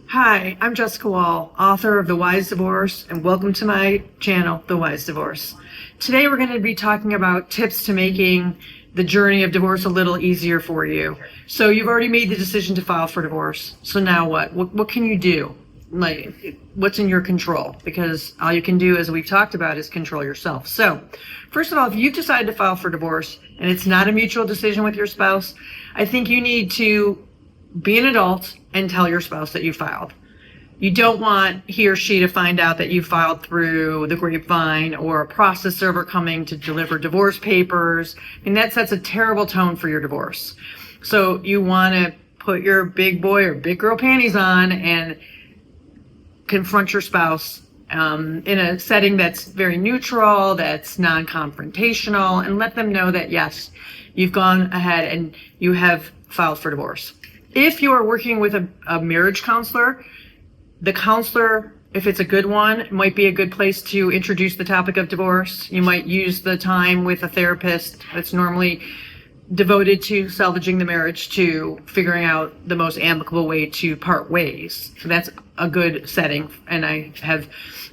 Hi, I'm Jessica Woll, author of The Wise Divorce, and welcome to my channel, The Wise Divorce. Today we're going to be talking about tips to making the journey of divorce a little easier for you. So you've already made the decision to file for divorce. So now what? What can you do? Like, what's in your control? Because all you can do, as we've talked about, is control yourself. So first of all, if you've decided to file for divorce and it's not a mutual decision with your spouse, I think you need to be an adult and tell your spouse that you filed. You don't want he or she to find out that you filed through the grapevine or a process server coming to deliver divorce papers, and that sets a terrible tone for your divorce. So you want to put your big boy or big girl panties on and confront your spouse in a setting that's very neutral, that's non-confrontational, and let them know that yes, you've gone ahead and you have filed for divorce. If you are working with a marriage counselor, the counselor, if it's a good one, might be a good place to introduce the topic of divorce. You might use the time with a therapist that's normally devoted to salvaging the marriage, to figuring out the most amicable way to part ways. So that's a good setting. And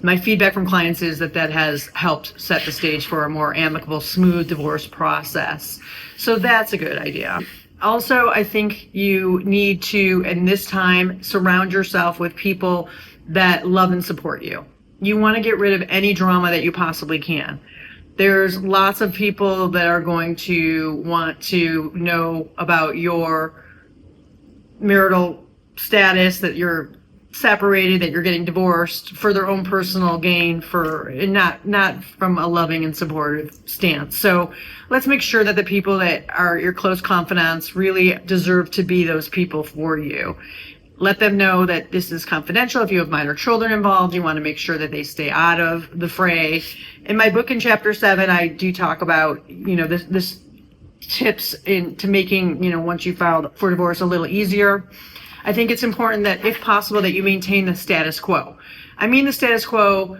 my feedback from clients is that has helped set the stage for a more amicable, smooth divorce process. So that's a good idea. Also, I think you need to, in this time, surround yourself with people that love and support you. You want to get rid of any drama that you possibly can. There's lots of people that are going to want to know about your marital status, that you're separated, that you're getting divorced for their own personal gain, and not from a loving and supportive stance. So let's make sure that the people that are your close confidants really deserve to be those people for you. Let them know that this is confidential. If you have minor children involved, you want to make sure that they stay out of the fray. In my book in chapter 7, I do talk about, this tips into making, once you filed for divorce, a little easier. I think it's important that, if possible, that you maintain the status quo. I mean the status quo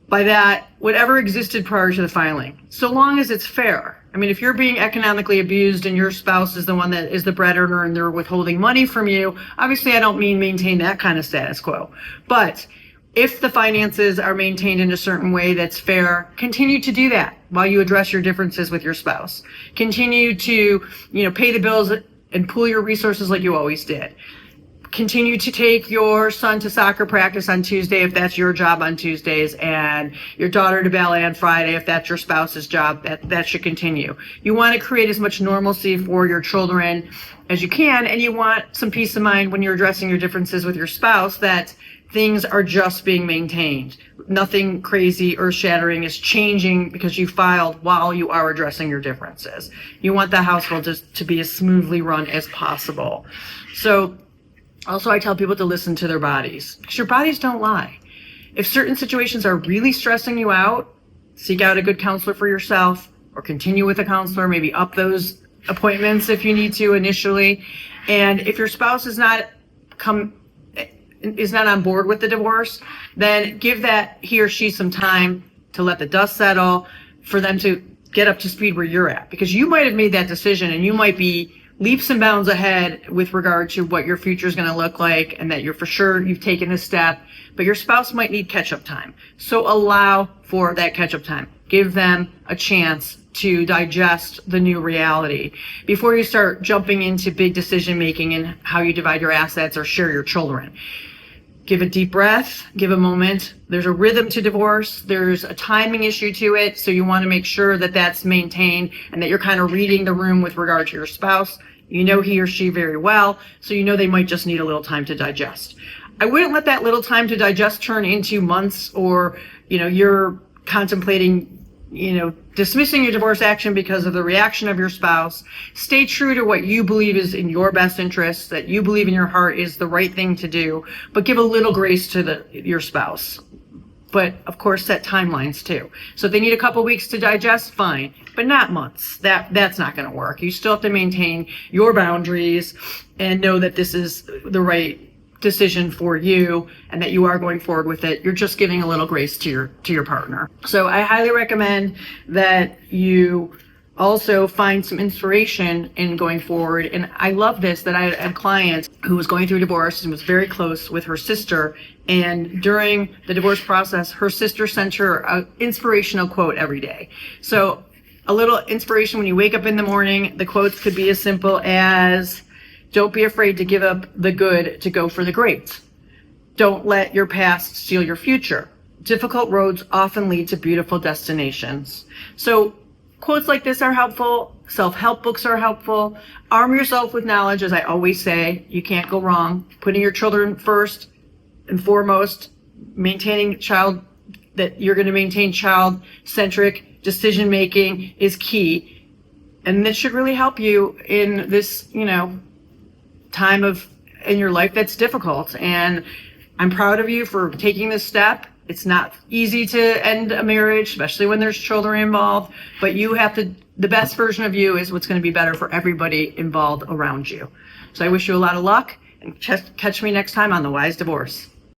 by that, whatever existed prior to the filing, so long as it's fair. I mean, if you're being economically abused and your spouse is the one that is the bread earner and they're withholding money from you, obviously I don't mean maintain that kind of status quo. But if the finances are maintained in a certain way that's fair, continue to do that while you address your differences with your spouse. Continue to, pay the bills and pool your resources like you always did. Continue to take your son to soccer practice on Tuesday if that's your job on Tuesdays, and your daughter to ballet on Friday if that's your spouse's job. That should continue. You want to create as much normalcy for your children as you can, and you want some peace of mind when you're addressing your differences with your spouse, that things are just being maintained. Nothing crazy, earth-shattering is changing because you filed while you are addressing your differences. You want the household to be as smoothly run as possible. So also, I tell people to listen to their bodies, because your bodies don't lie. If certain situations are really stressing you out, seek out a good counselor for yourself, or continue with a counselor, maybe up those appointments if you need to initially. And if your spouse is not on board with the divorce, then give that he or she some time to let the dust settle, for them to get up to speed where you're at. Because you might have made that decision and you might be leaps and bounds ahead with regard to what your future is going to look like, and that you've taken a step, but your spouse might need catch-up time. So allow for that catch-up time. Give them a chance to digest the new reality before you start jumping into big decision making and how you divide your assets or share your children. Give a deep breath, give a moment. There's a rhythm to divorce. There's a timing issue to it. So you want to make sure that that's maintained, and that you're kind of reading the room with regard to your spouse. You know he or she very well, so you know they might just need a little time to digest. I wouldn't let that little time to digest turn into months, or, you're contemplating, dismissing your divorce action because of the reaction of your spouse. Stay true to what you believe is in your best interest, that you believe in your heart is the right thing to do, but give a little grace to your spouse. But of course, set timelines too. So if they need a couple weeks to digest, fine, but not months. That's not going to work. You still have to maintain your boundaries and know that this is the right decision for you and that you are going forward with it. You're just giving a little grace to your partner. So I highly recommend that you also find some inspiration in going forward. And I love this, that I had a client who was going through divorce and was very close with her sister. And during the divorce process, her sister sent her an inspirational quote every day. So a little inspiration when you wake up in the morning, the quotes could be as simple as, don't be afraid to give up the good to go for the great. Don't let your past steal your future. Difficult roads often lead to beautiful destinations. So quotes like this are helpful. Self-help books are helpful. Arm yourself with knowledge, as I always say. You can't go wrong. Putting your children first and foremost, maintaining that you're going to maintain child-centric decision-making is key. And this should really help you in this, time in your life that's difficult. And I'm proud of you for taking this step. It's not easy to end a marriage, especially when there's children involved, but the best version of you is what's going to be better for everybody involved around you. So I wish you a lot of luck, and catch me next time on The Wise Divorce.